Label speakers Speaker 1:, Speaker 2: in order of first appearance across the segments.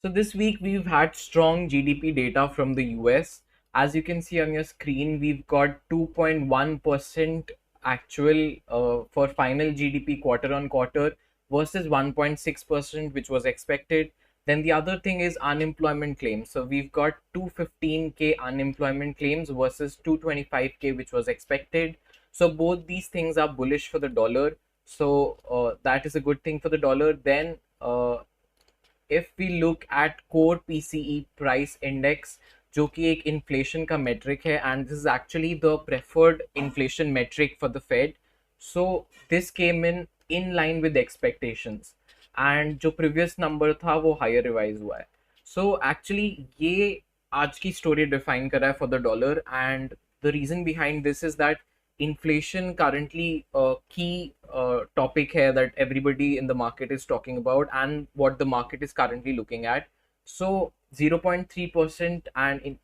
Speaker 1: So this week we've had strong GDP data from the US. As you can see on your screen, we've got 2.1% actual for final GDP quarter on quarter versus 1.6% which was expected. Then the other thing is unemployment claims. So we've got 215K unemployment claims versus 225K which was expected. So both these things are bullish for the dollar. So that is a good thing for the dollar. Then if we look at core PCE price index, जो कि एक inflation का metric है and this is actually the preferred inflation metric for the Fed. So this came in line with expectations and जो previous number था वो higher revise हुआ है. सो एक्चुअली ये आज की स्टोरी डिफाइन कर रहा है for the dollar and the reason behind this is that inflation currently a key topic here that everybody in the market is talking about and what the market is currently looking at. So 0.3% and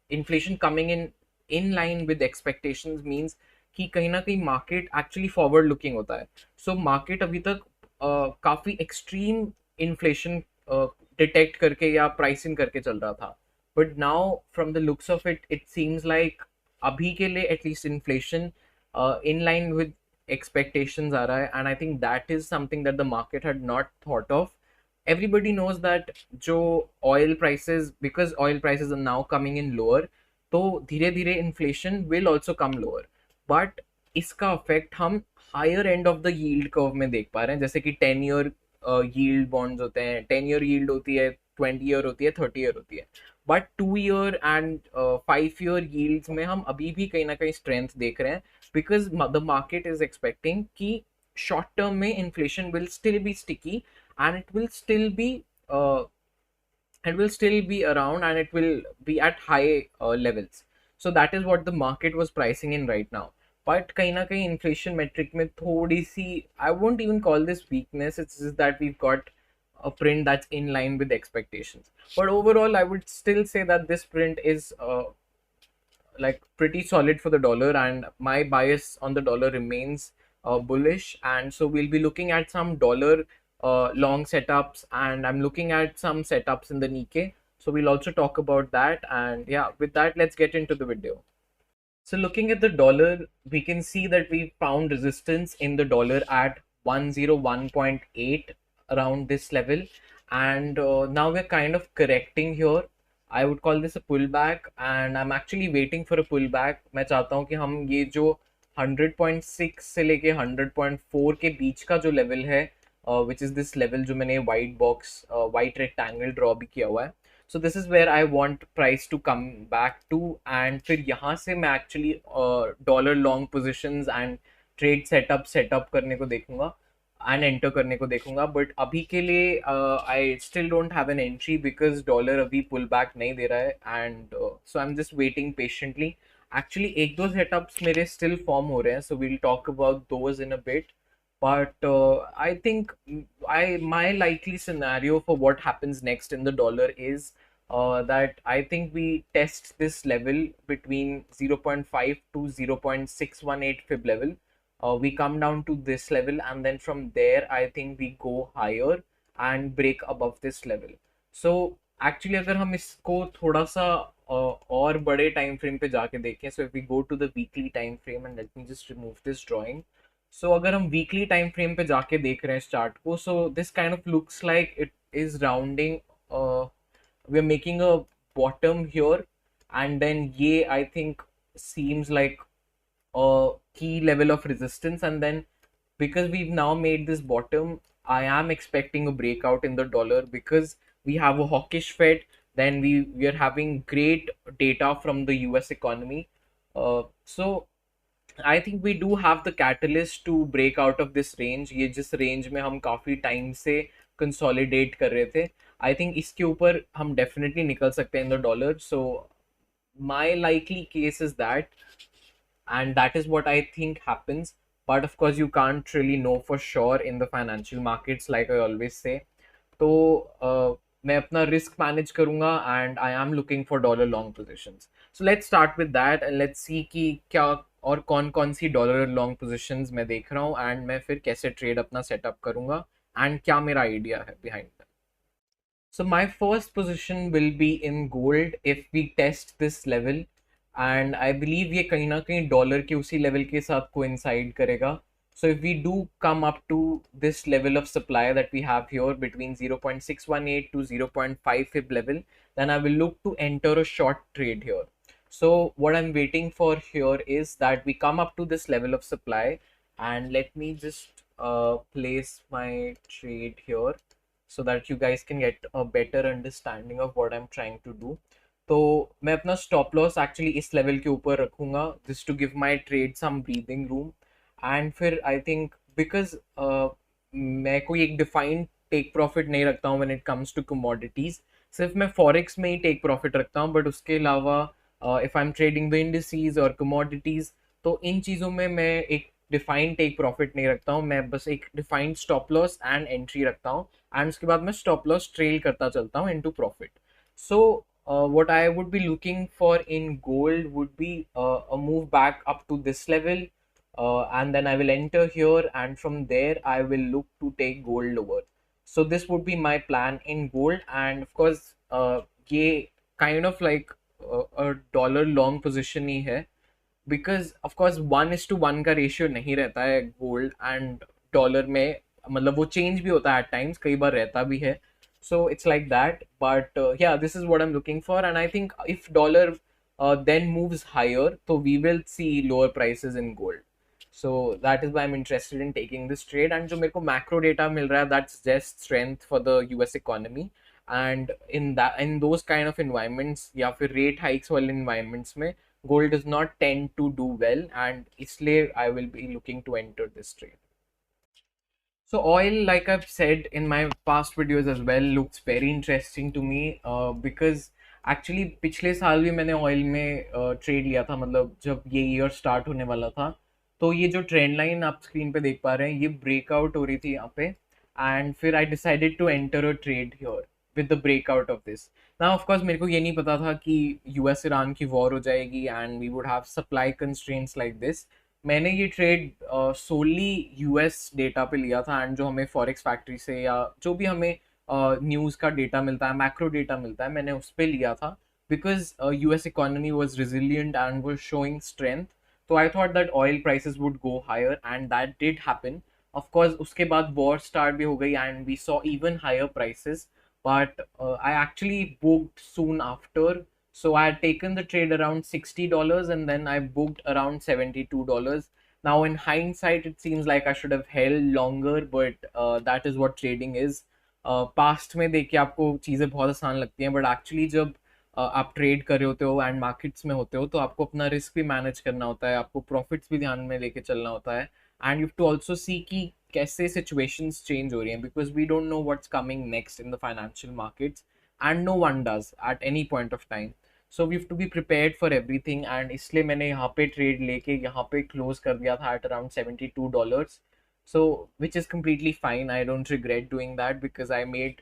Speaker 1: inflation coming in line with expectations means कि कहीं ना कहीं market actually forward looking होता है. So market अभी तक काफी extreme inflation detect करके या प्राइसिंग करके चल रहा था, but now from the looks of it it seems like अभी के लिए at least inflation in line with expectations are and I think that is something that the market had not thought of. Everybody knows that jo oil prices, because oil prices are now coming in lower, तो धीरे धीरे inflation will also come lower, but इसका effect हम higher end of the yield curve में देख पा रहे हैं. जैसे कि 10 year yield bonds होते हैं, 10 year yield होती है, 20 year होती है, 30 year होती है, but 2 year and 5 year yields में हम अभी भी कहीं ना कहीं स्ट्रेंथ देख रहे हैं, because the market is expecting कि short term में inflation will still be sticky and uh, it will still be around and it will be at high levels. So that is what the market was pricing in right now. But कहीं ना कहीं inflation metric में थोड़ी सी, I won't even call this weakness, it's just that we've got a print that's in line with expectations. But overall, I would still say that this print is like pretty solid for the dollar, and my bias on the dollar remains bullish. And so we'll be looking at some dollar long setups, and I'm looking at some setups in the Nikkei, so we'll also talk about that. And yeah, with that, let's get into the video. So looking at the dollar, we can see that we found resistance in the dollar at 101.8, around this level, and now we're kind of correcting here. I would call this a pullback, and I'm actually waiting for a pullback. मैं चाहता हूँ कि हम ये जो 100.6 से लेके 100.4 के बीच का जो लेवल है, which is this level जो मैंने white box white rectangle draw भी किया हुआ है. So this is where I want price to come back to, and फिर यहाँ से मैं actually dollar long positions and trade setup करने को देखूंगा and enter करने को देखूंगा. But अभी के लिए I still don't have an entry because dollar अभी pull back नहीं दे रहा है, and so I'm just waiting patiently. Actually एक दो setups मेरे still form हो रहे हैं, so we'll talk about those in a bit. But I think my likely scenario for what happens next in the dollar is that I think we test this level between 0.5 to 0.618 fib level. We come down to this level, and then from there I think we go higher and break above this level. So actually अगर हम इसको थोड़ा सा और बड़े time frame पे जाके देखें, so if we go to the weekly time frame, and let me just remove this drawing. So अगर हम वीकली टाइम फ्रेम पे जाके देख रहे हैं चार्ट को, so this kind of looks like it is rounding, we are making a bottom here, and then ये I think seems like a key level of resistance. And then because we've now made this bottom, I am expecting a breakout in the dollar because we have a hawkish Fed. Then we are having great data from the US economy. So I think we do have the catalyst to break out of this range. ये जिस range में हम काफ़ी time से consolidate कर रहे थे, I think इसके ऊपर हम डेफिनेटली निकल सकते हैं in the dollar. So my likely case is that, and that is what I think happens. But of course, you can't really know for sure in the financial markets, like I always say. तो मैं अपना risk manage करूंगा and I am looking for dollar long positions. So let's start with that and let's see कि क्या और कौन कौन सी dollar long positions मैं देख रहा हूँ, एंड मैं फिर कैसे ट्रेड अपना सेटअप करूंगा, एंड क्या मेरा आइडिया है behind. So my first position will be in gold if we test this level, and I believe ये कहीं ना कहीं डॉलर के उसी लेवल के साथ coincide करेगा. So if we do come up to this level of supply that we have here between 0.618 to 0.5 fib level, then I will look to enter a short trade here. So what I'm waiting for here is that we come up to this level of supply, and let me just place my trade here so that you guys can get a better understanding of what I'm trying to do. तो मैं अपना stop loss actually इस level के ऊपर रखूंगा just to give my trade some breathing room. And फिर I think because मैं कोई एक डिफाइंड टेक प्रॉफिट नहीं रखता हूँ when it comes to commodities. सिर्फ मैं फॉरेक्स में ही टेक प्रॉफिट रखता हूँ, बट उसके अलावा if I am trading the indices और कमोडिटीज, तो इन चीज़ों में मैं एक डिफाइंड टेक प्रॉफिट नहीं रखता हूँ. मैं बस एक defined stop loss and entry रखता हूँ, एंड उसके बाद मैं स्टॉप लॉस ट्रेल करता चलता हूँ into profit. So what I would be looking for in gold would be a move back up to this level, and then I will enter here, and from there I will look to take gold lower. So this would be my plan in gold, and of course, ये kind of like a dollar long position ही है, because of course 1:1 का ratio नहीं रहता है gold and dollar में. मतलब वो change भी होता है एट टाइम्स, कई बार रहता भी है. So it's like that, but yeah this is what I am looking for, and I think if dollar then moves higher, so we will see lower prices in gold. So that is why I'm interested in taking this trade. And जो मेरे को macro data मिल रहा है, that suggests strength for the US economy. And in those kind of environments या फिर rate hikes वाले environments में gold does not tend to do well, and इसलिए I will be looking to enter this trade. So oil, like I've said in my past videos as well, looks very interesting to me because actually पिछले साल भी मैंने oil में trade लिया था, मतलब जब ये ईयर स्टार्ट होने वाला था. तो ये जो ट्रेंड लाइन आप स्क्रीन पे देख पा रहे हैं, ये ब्रेकआउट हो रही थी यहाँ पे, एंड फिर I decided to enter a trade here with the breakout of this. ना ऑफ कोर्स मेरे को ये नहीं पता था कि यूएस ईरान की वॉर हो जाएगी and we would have supply constraints like this. मैंने ये ट्रेड सोली यूएस डेटा पे लिया था, एंड जो हमें फॉरेक्स फैक्ट्री से या जो भी हमें न्यूज़ का डेटा मिलता है, मैक्रो डेटा मिलता है, मैंने उस पर लिया था because US economy was resilient and was showing strength. तो I thought that oil prices would go higher, and that did happen. Of course उसके बाद वॉर स्टार्ट भी हो गई and we saw even higher prices, but I actually booked soon after. So I had taken the trade around $60, and then I booked around $72. Now, in hindsight, it seems like I should have held longer, but that is what trading is. Past में देखिए आपको चीज़ें बहुत आसान लगती हैं, but actually जब आप ट्रेड कर रहे होते हो एंड मार्केट्स में होते हो, तो आपको अपना रिस्क भी मैनेज करना होता है, आपको प्रॉफिट्स भी ध्यान में लेके चलना होता है, and you too also see कि कैसे सिचुएशंस चेंज हो रही हैं, because we don't know what's coming next in the financial markets, and no one does at any point of time. So we have to be prepared for everything, and इसलिए मैंने यहाँ पे trade लेके यहाँ पे क्लोज कर दिया था at around $72. So which is completely fine. I don't regret doing that because I made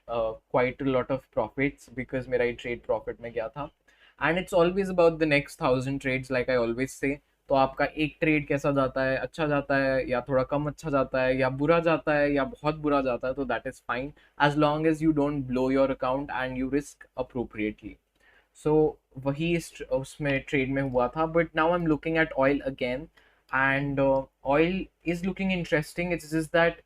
Speaker 1: quite a lot of profits because मेरा ये trade profit में गया था. And it's always about the next 1,000 trades, like I always say. तो आपका एक trade कैसा जाता है, अच्छा जाता है या थोड़ा कम अच्छा जाता है या बुरा जाता है या बहुत बुरा जाता है, तो that is fine as long as you don't blow your account and you risk appropriately. So वही उसमें ट्रेड में हुआ था. But now I am looking at oil again, and oil is looking interesting. It's just that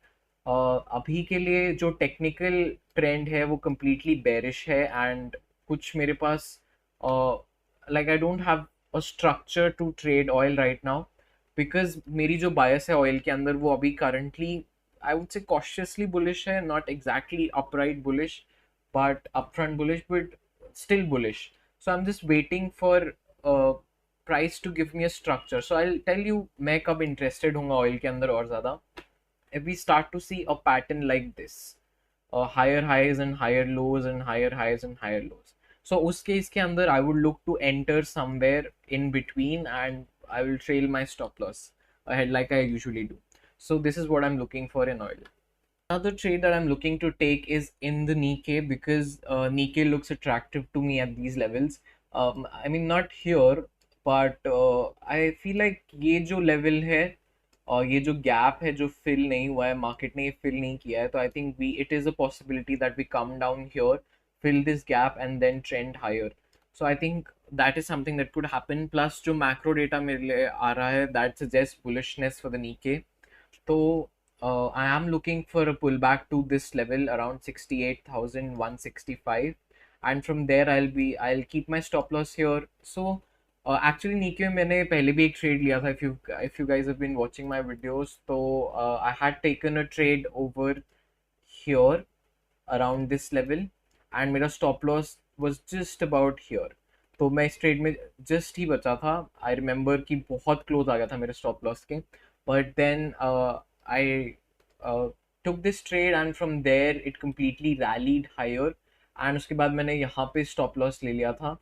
Speaker 1: अभी के लिए जो technical trend है वो कम्प्लीटली बेरिश है, एंड कुछ मेरे पास like I don't have a structure to trade oil right now because मेरी जो bias है oil के अंदर वो अभी currently I would say cautiously bullish है, not exactly upright bullish but upfront bullish, but still bullish. So I'm just waiting for uh, price to give me a structure. So I'll tell you मैं कब interested हूँगा oil के अंदर और ज़्यादा, if we start to see a pattern like this, higher highs and higher lows and higher highs and higher lows. So उस case के अंदर I would look to enter somewhere in between, and I will trail my stop loss ahead like I usually do. So this is what I'm looking for in oil. Another trade that I'm looking to take is in the Nikkei because Nikkei looks attractive to me at these levels. I mean not here, but I feel like ये जो level है और ये जो gap है जो fill नहीं हुआ है, मार्केट ने ये फिल नहीं किया है, तो I think we it is a possibility that we come down here fill this gap and then trend higher. So I think that is something that could happen. Plus जो macro data मेरे लिए आ रहा है, that suggests bullishness for the Nikkei. So I am looking for a pullback to this level around 68,165, and from there I'll keep my stop loss here. So actually Nikkei में मैंने पहले भी एक trade लिया था. If you guys have been watching my videos, so I had taken a trade over here around this level, and मेरा stop loss was just about here. तो मैं इस ट्रेड में जस्ट ही बचा था. आई रिमेंबर कि बहुत क्लोज आ गया था मेरे स्टॉप लॉस के, but then I took this trade and from there it completely rallied higher, and उसके बाद मैंने यहाँ पे स्टॉप लॉस ले लिया था.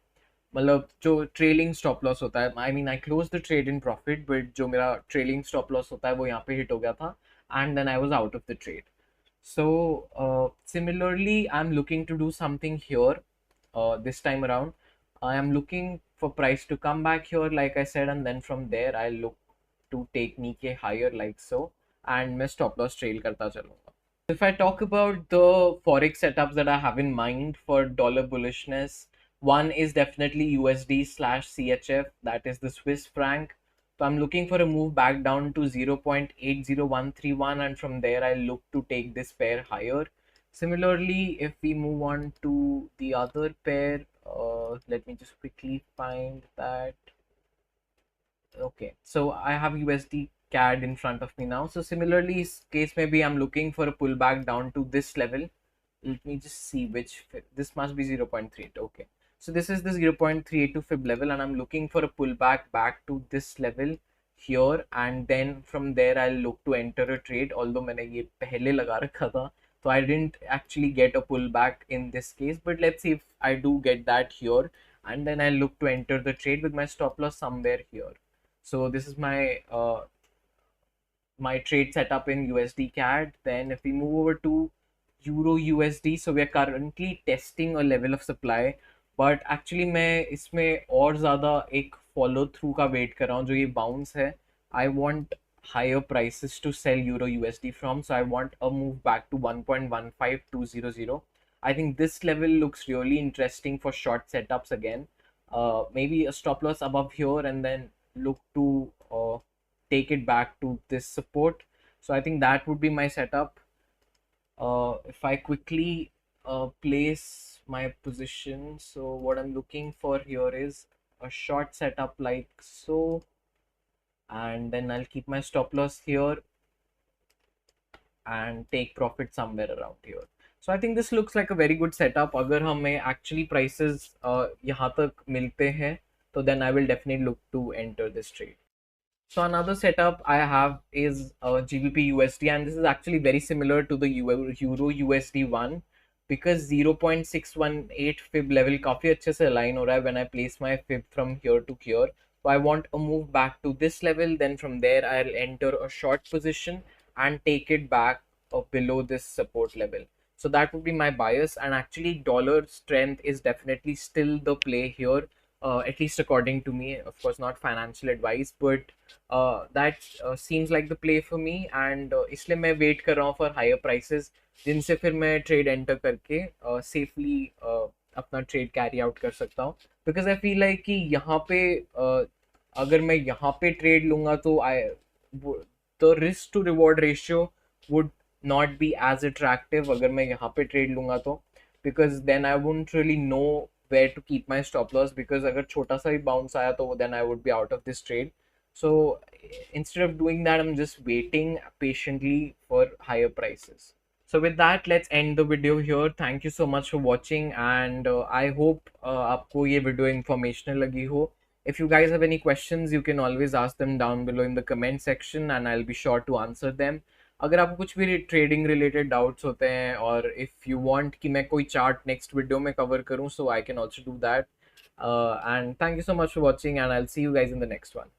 Speaker 1: मतलब जो ट्रेलिंग स्टॉप लॉस होता है, I mean I close the trade in profit, but जो मेरा ट्रेलिंग स्टॉप लॉस होता है वो यहाँ पे हिट हो गया था, and then I was out of the trade. So similarly, I'm looking to do something here this time around. I am looking for price to come back here, like I said, and then from there I'll look to take Nikkei higher like so, and मैं stop loss trail करता चलूँगा. If I talk about the forex setups that I have in mind for dollar bullishness, one is definitely USD slash CHF, that is the Swiss franc. So I'm looking for a move back down to 0.80131, and from there I'll look to take this pair higher. Similarly, if we move on to the other pair, let me just quickly find that. Okay, so I have USD CAD in front of me now. So similarly, case maybe I'm looking for a pullback down to this level. Let me just see which this must be 0.38. Okay, so this is the 0.382 fib level, and I'm looking for a pullback back to this level here, and then from there I'll look to enter a trade. Although मैंने ये पहले लगा रखा था, so I didn't actually get a pullback in this case, but let's see if I do get that here, and then I'll look to enter the trade with my stop loss somewhere here. So this is my trade setup in USD CAD. Then if we move over to Euro USD, so we are currently testing a level of supply, but actually मैं इसमें और ज़्यादा एक follow through का wait कर रहा हूँ. जो ये bounce है, I want higher prices to sell Euro USD from, so I want a move back to 1.15200. I think this level looks really interesting for short setups again. Maybe a stop loss above here, and then look to take it back to this support. So I think that would be my setup. If I quickly place my position, so what I'm looking for here is a short setup like so, and then I'll keep my stop loss here and take profit somewhere around here. So I think this looks like a very good setup. अगर हमें actually prices यहाँ तक मिलते हैं, तो then I will definitely look to enter this trade. So another setup I have is GBP USD, and this is actually very similar to the Euro USD one, because 0.618 fib level काफी अच्छे से align हो रहा है when I place my fib from here to here. So I want a move back to this level, then from there I'll enter a short position and take it back below this support level. So that would be my bias, and actually dollar strength is definitely still the play here, at least according to me. Of course, not financial advice, but that seems like the play for me, and इसलिए मैं wait कर रहा हूँ for higher prices, जिनसे फिर मैं trade enter करके safely अपना trade carry out कर सकता हूँ. Because I feel like कि यहाँ पे अगर मैं यहाँ पे trade लूँगा तो the risk to reward ratio would not be as attractive अगर मैं यहाँ पे trade लूँगा तो, because then I wouldn't really know where to keep my stop loss, because अगर छोटा सा भी bounce आया तो then I would be out of this trade. So instead of doing that, I'm just waiting patiently for higher prices. So with that, let's end the video here. Thank you so much for watching, and I hope आपको ये video informational लगी हो. If you guys have any questions, you can always ask them down below in the comment section, and I'll be sure to answer them. अगर आपको कुछ भी trading related doubts होते हैं, और इफ़ यू वांट कि मैं कोई चार्ट नेक्स्ट वीडियो में कवर करूं, so I can also do that. And thank you so much for watching, and I'll see you guys in the next one.